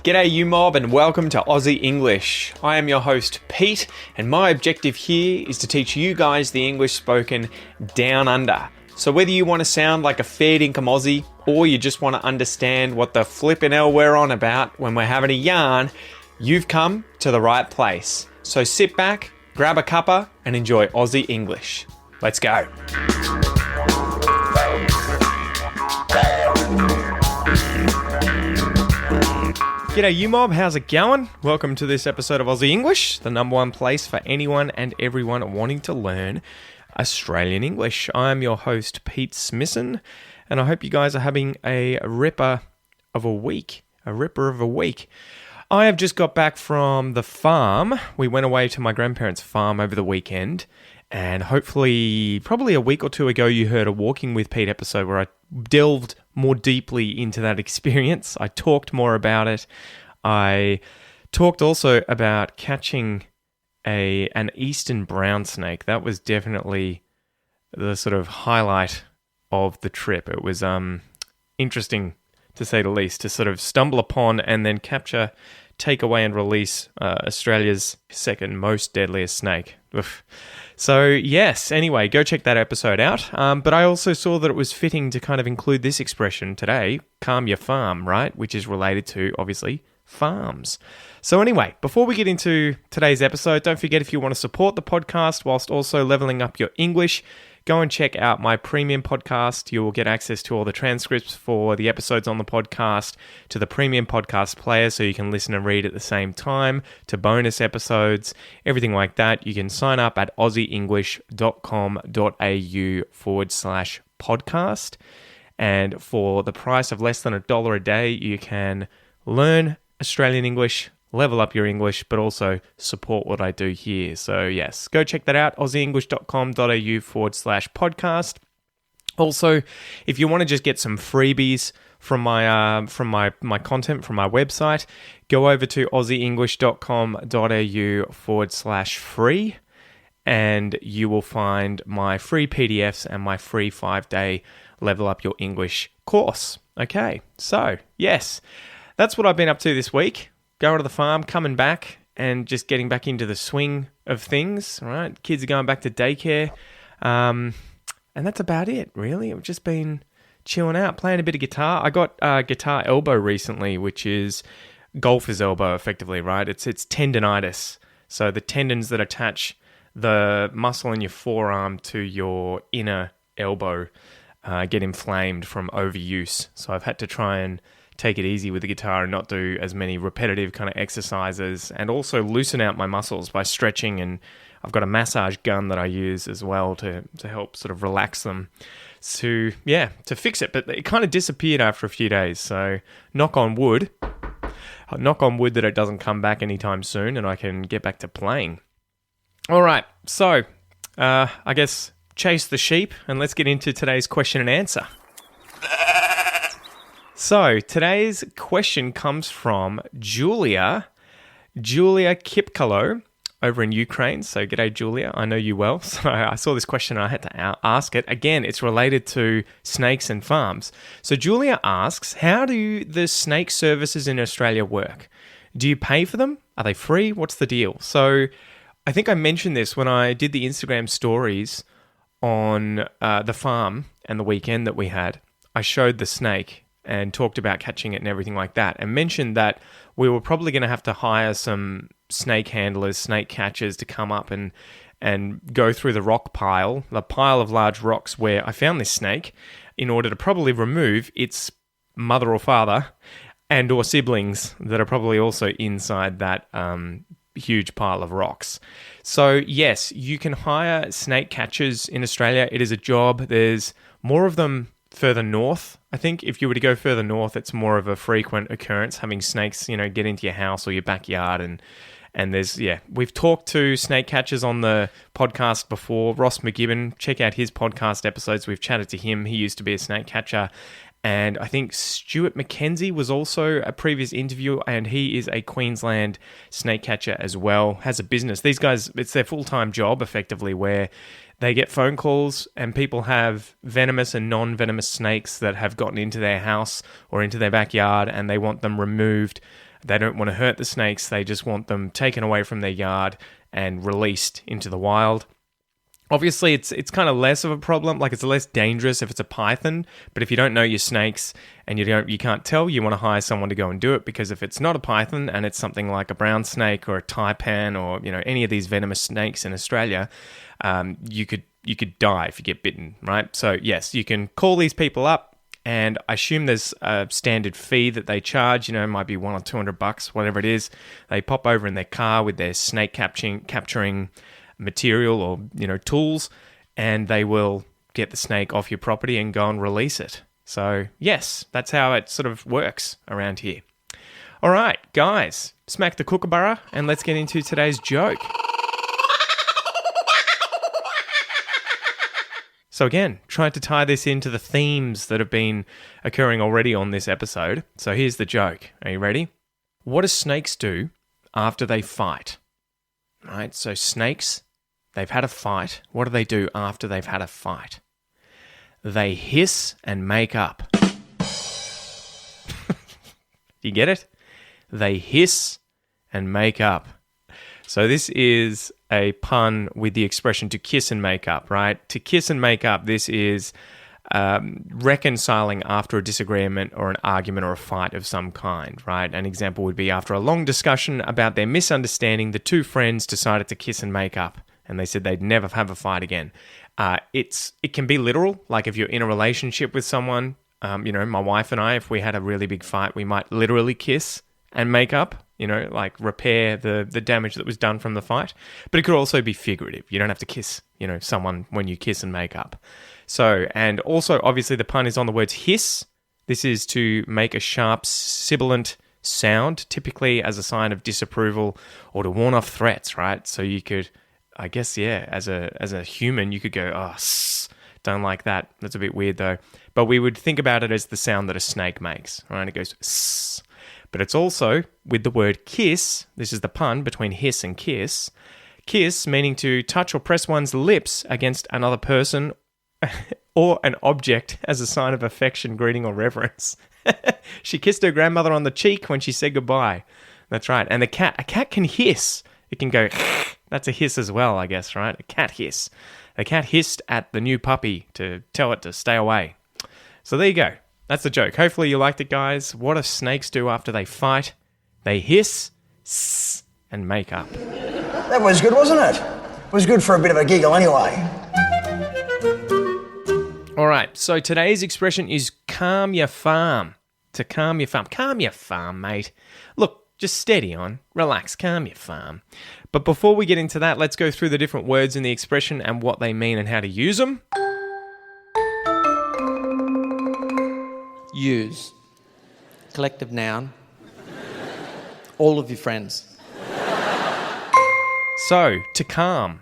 G'day you mob and welcome to Aussie English. I am your host Pete and my objective here is to teach you guys the English spoken down under. So whether you want to sound like a fair dinkum Aussie or you just want to understand what the flippin' hell we're on about when we're having a yarn, you've come to the right place. So sit back, grab a cuppa and enjoy Aussie English. Let's go. G'day you mob, how's it going? Welcome to this episode of Aussie English, the number one place for anyone and everyone wanting to learn Australian English. I'm your host Pete Smisson, and I hope you guys are having a ripper of a week. I have just got back from the farm. We went away to my grandparents' farm over the weekend, and hopefully, probably a week or two ago, you heard a Walking with Pete episode where I delved more deeply into that experience. I talked more about it. I talked also about catching an eastern brown snake. That was definitely the sort of highlight of the trip. It was interesting, to say the least, to sort of stumble upon and then capture, take away and release Australia's second most deadliest snake. Oof. So yes, anyway, go check that episode out. But I also saw that it was fitting to kind of include this expression today, calm your farm, right? Which is related to, obviously, farms. So anyway, before we get into today's episode, don't forget if you want to support the podcast whilst also leveling up your English, go and check out my premium podcast. You will get access to all the transcripts for the episodes on the podcast, to the premium podcast player so you can listen and read at the same time, to bonus episodes, everything like that. You can sign up at aussieenglish.com.au/podcast. And for the price of less than $1 a day, you can learn Australian English, level up your English, but also support what I do here. So yes, go check that out, aussieenglish.com.au/podcast. Also, if you want to just get some freebies from my content from my website, go over to aussieenglish.com.au/free and you will find my free PDFs and my free 5-day Level Up Your English course. Okay, so yes, that's what I've been up to this week. Going to the farm, coming back, and just getting back into the swing of things, right? Kids are going back to daycare, and that's about it, really. I've just been chilling out, playing a bit of guitar. I got guitar elbow recently, which is golfer's elbow, effectively, right? It's tendonitis. So the tendons that attach the muscle in your forearm to your inner elbow get inflamed from overuse. So I've had to try and take it easy with the guitar and not do as many repetitive kind of exercises, and also loosen out my muscles by stretching. And I've got a massage gun that I use as well to help sort of relax them, to fix it. But it kind of disappeared after a few days. So knock on wood that it doesn't come back anytime soon and I can get back to playing. All right, so I guess chase the sheep and let's get into today's question and answer. So, today's question comes from Julia Kipkalo over in Ukraine. So, g'day, Julia. I know you well. So, I saw this question and I had to ask it. Again, it's related to snakes and farms. So, Julia asks, how do the snake services in Australia work? Do you pay for them? Are they free? What's the deal? So, I think I mentioned this when I did the Instagram stories on the farm and the weekend that we had. I showed the snake and talked about catching it and everything like that, and mentioned that we were probably going to have to hire some snake handlers, snake catchers to come up and go through the pile of large rocks where I found this snake, in order to probably remove its mother or father and or siblings that are probably also inside that huge pile of rocks. So yes, you can hire snake catchers in Australia. It is a job. There's more of them further north. I think if you were to go further north, it's more of a frequent occurrence, having snakes, get into your house or your backyard. And there's, we've talked to snake catchers on the podcast before. Ross McGibbon, check out his podcast episodes. We've chatted to him. He used to be a snake catcher. And I think Stuart McKenzie was also a previous interview, and he is a Queensland snake catcher as well, has a business. These guys, it's their full-time job, effectively, where They get phone calls and people have venomous and non-venomous snakes that have gotten into their house or into their backyard and they want them removed. They don't want to hurt the snakes. They just want them taken away from their yard and released into the wild. Obviously, it's kind of less of a problem. Like, it's less dangerous if it's a python. But if you don't know your snakes and you can't tell, you want to hire someone to go and do it. Because if it's not a python and it's something like a brown snake or a taipan or any of these venomous snakes in Australia, you could die if you get bitten, right? So yes, you can call these people up. And I assume there's a standard fee that they charge. It might be $100 or $200, whatever it is. They pop over in their car with their snake capturing material or tools, and they will get the snake off your property and go and release it. So yes, that's how it sort of works around here. All right, guys, smack the kookaburra and let's get into today's joke. So again, trying to tie this into the themes that have been occurring already on this episode. So here's the joke. Are you ready? What do snakes do after they fight? Right, so snakes, they've had a fight. What do they do after they've had a fight? They hiss and make up. You get it? They hiss and make up. So this is a pun with the expression to kiss and make up, right? To kiss and make up, this is reconciling after a disagreement or an argument or a fight of some kind, right? An example would be after a long discussion about their misunderstanding, the two friends decided to kiss and make up, and they said they'd never have a fight again. It can be literal, like if you're in a relationship with someone, my wife and I, if we had a really big fight, we might literally kiss and make up, like repair the damage that was done from the fight. But it could also be figurative. You don't have to kiss, someone when you kiss and make up. So, and also, obviously, the pun is on the words hiss. This is to make a sharp, sibilant sound, typically as a sign of disapproval or to warn off threats, right? So you could, I guess, as a human, you could go, don't like that. That's a bit weird, though. But we would think about it as the sound that a snake makes, right? It goes, sss. But it's also, with the word kiss, this is the pun between hiss and kiss. Kiss meaning to touch or press one's lips against another person or an object as a sign of affection, greeting, or reverence. She kissed her grandmother on the cheek when she said goodbye. That's right. And a cat can hiss. It can go, that's a hiss as well, I guess, right? A cat hiss. The cat hissed at the new puppy to tell it to stay away. So there you go. That's the joke. Hopefully you liked it, guys. What do snakes do after they fight? They hiss, sss, and make up. That was good, wasn't it? It was good for a bit of a giggle anyway. All right, so today's expression is calm your farm. To calm your farm. Calm your farm, mate. Look, just steady on. Relax, calm your farm. But before we get into that, let's go through the different words in the expression and what they mean and how to use them. Use. Collective noun. All of your friends. So, to calm.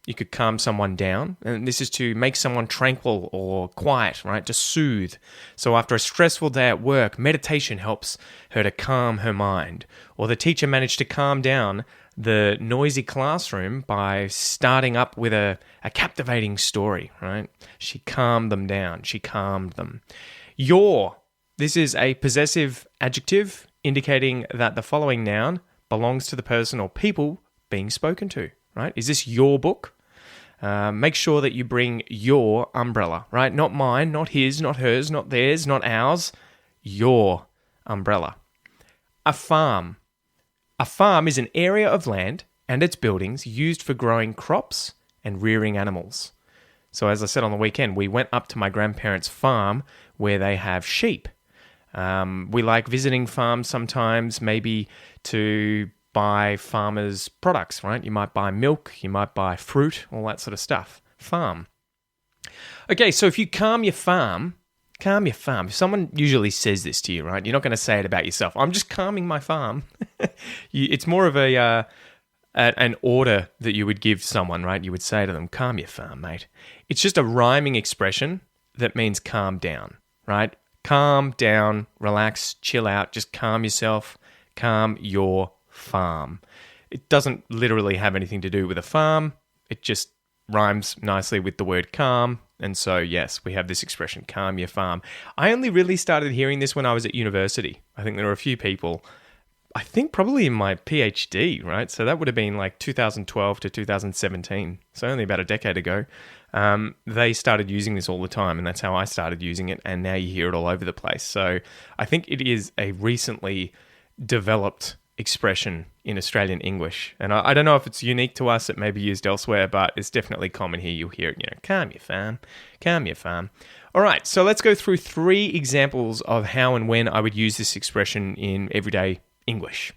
You could calm someone down, and this is to make someone tranquil or quiet, right? To soothe. So after a stressful day at work, meditation helps her to calm her mind. Or the teacher managed to calm down the noisy classroom by starting up with a captivating story, right? She calmed them down. She calmed them. Your. This is a possessive adjective indicating that the following noun belongs to the person or people being spoken to, right? Is this your book? Make sure that you bring your umbrella, right? Not mine, not his, not hers, not theirs, not ours. Your umbrella. A farm. A farm is an area of land and its buildings used for growing crops and rearing animals. So as I said on the weekend, we went up to my grandparents' farm where they have sheep. We like visiting farms sometimes, maybe to buy farmers' products, right? You might buy milk, you might buy fruit, all that sort of stuff. Farm. Okay, so if you calm your farm. If someone usually says this to you, right? You're not going to say it about yourself. I'm just calming my farm. It's more of an order that you would give someone, right? You would say to them, calm your farm, mate. It's just a rhyming expression that means calm down, right? Calm down, relax, chill out, just calm yourself, calm your farm. It doesn't literally have anything to do with a farm. It just rhymes nicely with the word calm. And so, yes, we have this expression, calm your farm. I only really started hearing this when I was at university. I think there were a few people, I think probably in my PhD, right? So that would have been like 2012 to 2017. So only about a decade ago. They started using this all the time, and that's how I started using it. And now you hear it all over the place. So I think it is a recently developed expression in Australian English. And I don't know if it's unique to us, it may be used elsewhere, but it's definitely common here. You'll hear it, calm your farm, calm your farm. All right, so let's go through 3 examples of how and when I would use this expression in everyday English.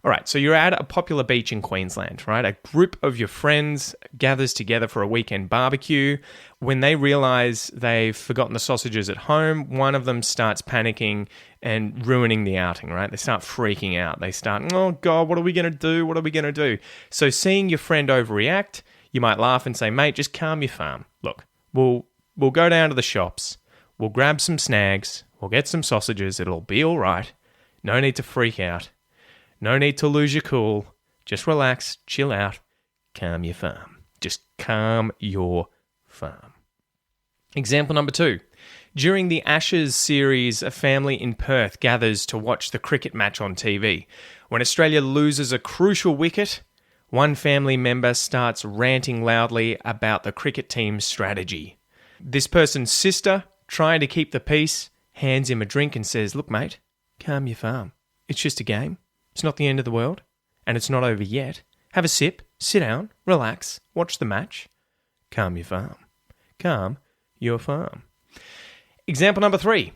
All right, so you're at a popular beach in Queensland, right? A group of your friends gathers together for a weekend barbecue. When they realize they've forgotten the sausages at home, one of them starts panicking and ruining the outing, right? They start freaking out. They start, oh God, what are we going to do? What are we going to do? So seeing your friend overreact, you might laugh and say, mate, just calm your farm. Look, we'll go down to the shops. We'll grab some snags. We'll get some sausages. It'll be all right. No need to freak out. No need to lose your cool. Just relax, chill out, calm your farm. Just calm your farm. Example number 2. During the Ashes series, a family in Perth gathers to watch the cricket match on TV. When Australia loses a crucial wicket, one family member starts ranting loudly about the cricket team's strategy. This person's sister, trying to keep the peace, hands him a drink and says, look mate, calm your farm. It's just a game. It's not the end of the world, and it's not over yet. Have a sip, sit down, relax, watch the match. Calm your farm. Calm your farm. Example number 3.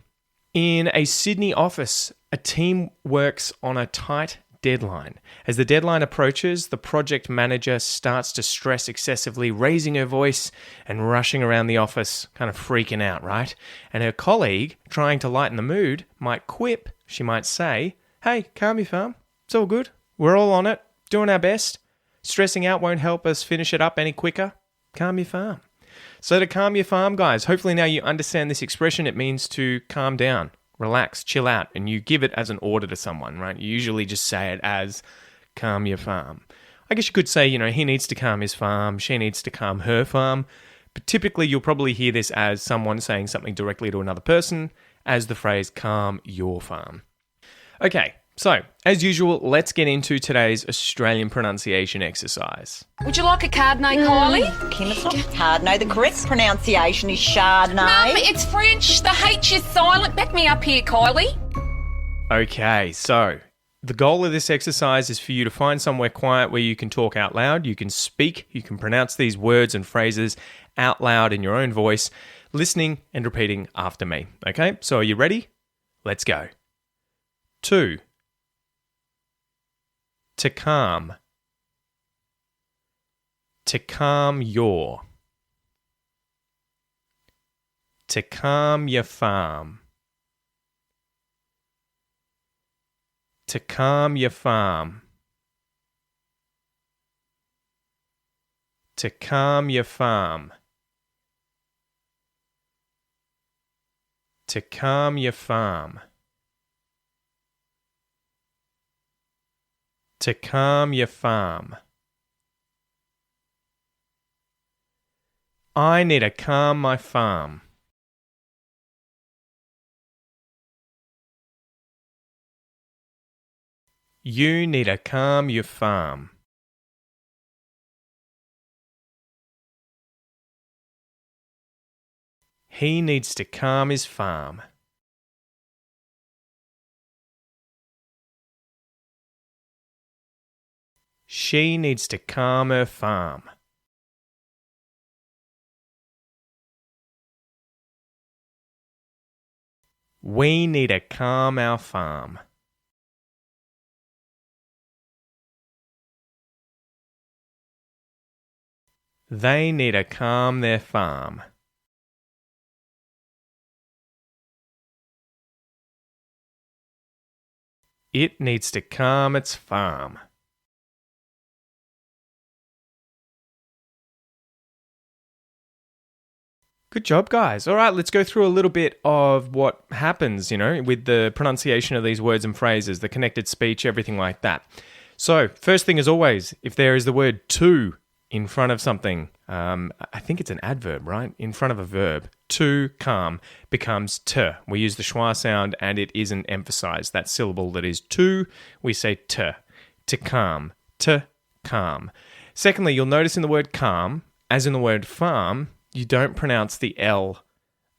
In a Sydney office, a team works on a tight deadline. As the deadline approaches, the project manager starts to stress excessively, raising her voice and rushing around the office, kind of freaking out, right? And her colleague, trying to lighten the mood, might quip. She might say, hey, calm your farm. It's all good. We're all on it, doing our best. Stressing out won't help us finish it up any quicker. Calm your farm. So to calm your farm, guys, hopefully now you understand this expression. It means to calm down, relax, chill out, and you give it as an order to someone, right? You usually just say it as calm your farm. I guess you could say, he needs to calm his farm, she needs to calm her farm, but typically you'll probably hear this as someone saying something directly to another person as the phrase calm your farm. Okay, so as usual, let's get into today's Australian pronunciation exercise. Would you like a Chardonnay, Kylie? Kim, it's not Chardonnay. The correct pronunciation is Chardonnay. Mum, it's French. The H is silent. Back me up here, Kylie. Okay, so the goal of this exercise is for you to find somewhere quiet where you can talk out loud, you can speak, you can pronounce these words and phrases out loud in your own voice, listening and repeating after me. Okay, so are you ready? Let's go. 2. To calm. To calm your. To calm your farm. To calm your farm. To calm your farm. To calm your farm. To calm your farm. I need to calm my farm. You need to calm your farm. He needs to calm his farm. She needs to calm her farm. We need to calm our farm. They need to calm their farm. It needs to calm its farm. Good job, guys. All right, let's go through a little bit of what happens, with the pronunciation of these words and phrases, the connected speech, everything like that. So, first thing as always, if there is the word to in front of something, I think it's an adverb, right? In front of a verb. To calm becomes t. We use the schwa sound and it isn't emphasized. That syllable that is to, we say t. To calm. To calm. Secondly, you'll notice in the word calm, as in the word farm, you don't pronounce the L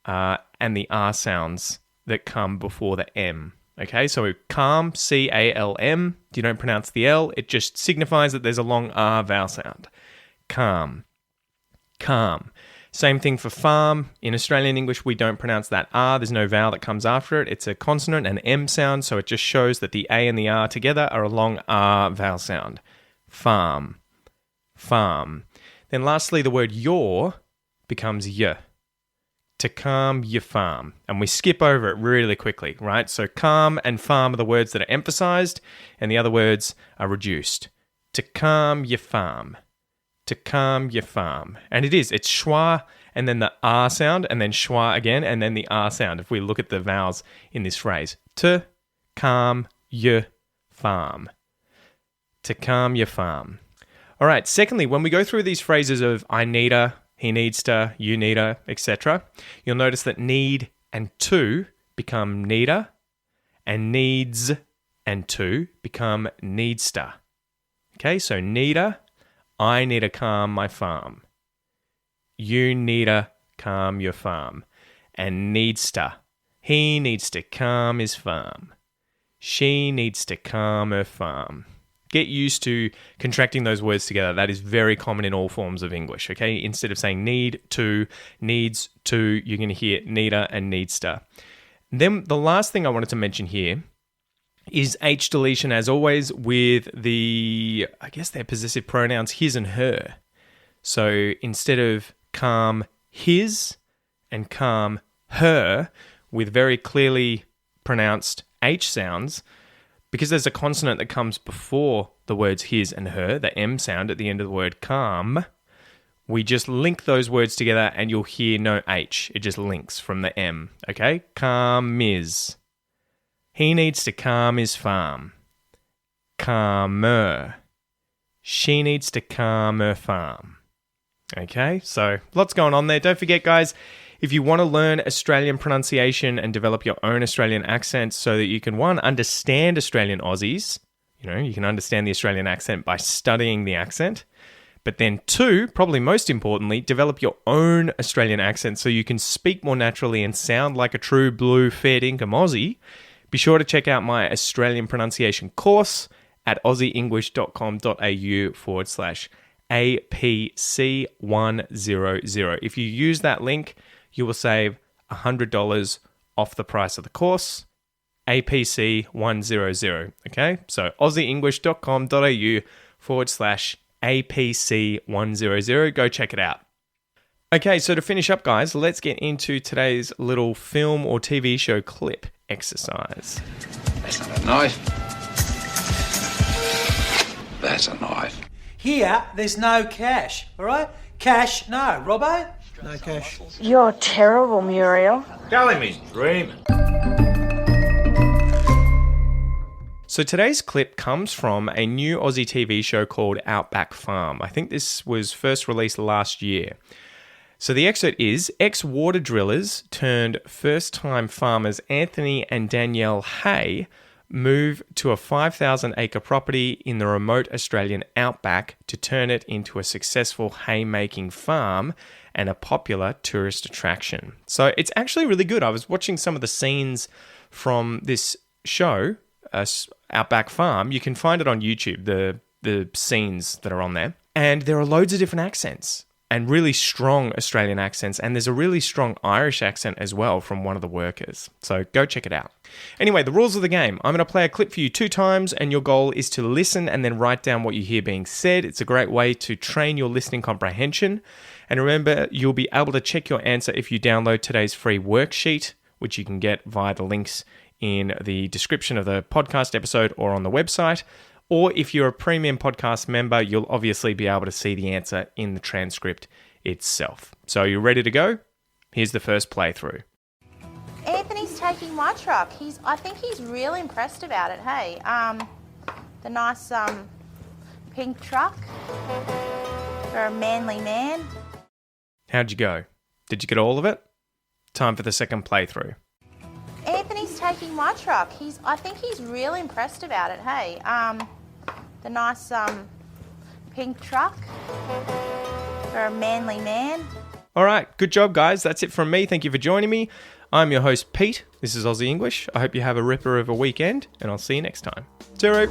and the R sounds that come before the M. Okay, so calm, C-A-L-M, you don't pronounce the L, it just signifies that there's a long R vowel sound. Calm. Calm. Same thing for farm. In Australian English, we don't pronounce that R. There's no vowel that comes after it. It's a consonant, an M sound, so it just shows that the A and the R together are a long R vowel sound. Farm. Farm. Then lastly, the word your becomes y. To calm your farm. And we skip over it really quickly, right? So calm and farm are the words that are emphasized, and the other words are reduced. To calm your farm. To calm your farm. And it's schwa and then the R sound and then schwa again and then the R sound if we look at the vowels in this phrase. To calm your farm. To calm your farm. All right, secondly, when we go through these phrases of I need a, he needs to, you need a, etc., you'll notice that need and to become needer and needs and to become needster. Okay, so needer, I need to calm my farm. You need to calm your farm. And needs to. He needs to calm his farm. She needs to calm her farm. Get used to contracting those words together. That is very common in all forms of English, okay? Instead of saying need to, needs to, you're going to hear needer and needster. Then the last thing I wanted to mention here is H deletion, as always, with the, I guess they're possessive pronouns, his and her. So instead of calm his and calm her with very clearly pronounced H sounds, because there's a consonant that comes before the words his and her, the M sound at the end of the word calm, we just link those words together and you'll hear no H. It just links from the M, okay? Calm is. He needs to calm his farm. Calmer. She needs to calm her farm. Okay, so lots going on there. Don't forget, guys, if you want to learn Australian pronunciation and develop your own Australian accent so that you can, one, understand Australian Aussies, you can understand the Australian accent by studying the accent, but then two, probably most importantly, develop your own Australian accent so you can speak more naturally and sound like a true blue fair dinkum Aussie. Be sure to check out my Australian pronunciation course at aussieenglish.com.au/APC100. If you use that link, you will save $100 off the price of the course, APC100. Okay, so aussieenglish.com.au/APC100. Go check it out. Okay, so to finish up, guys, let's get into today's little film or TV show clip exercise. That's not a knife. That's a knife. Here, there's no cash, all right? Cash, no. Robbo? No cash. You're terrible, Muriel. Tell him he's dreaming. So today's clip comes from a new Aussie TV show called Outback Farm. I think this was first released last year. So the excerpt is, ex-water drillers turned first-time farmers Anthony and Danielle Hay move to a 5,000-acre property in the remote Australian outback to turn it into a successful hay-making farm and a popular tourist attraction. So it's actually really good. I was watching some of the scenes from this show, Outback Farm. You can find it on YouTube, the scenes that are on there. And there are loads of different accents and really strong Australian accents. And there's a really strong Irish accent as well from one of the workers. So go check it out. Anyway, the rules of the game. I'm going to play a clip for you 2 times, and your goal is to listen and then write down what you hear being said. It's a great way to train your listening comprehension. And remember, you'll be able to check your answer if you download today's free worksheet, which you can get via the links in the description of the podcast episode or on the website. Or if you're a premium podcast member, you'll obviously be able to see the answer in the transcript itself. So are you ready to go? Here's the first playthrough. Anthony's taking my truck. I think he's really impressed about it, hey? The nice pink truck for a manly man. How'd you go? Did you get all of it? Time for the second playthrough. Anthony's taking my truck. I think he's really impressed about it, hey. The nice pink truck for a manly man. All right, good job, guys. That's it from me. Thank you for joining me. I'm your host, Pete. This is Aussie English. I hope you have a ripper of a weekend, and I'll see you next time. Cheerio.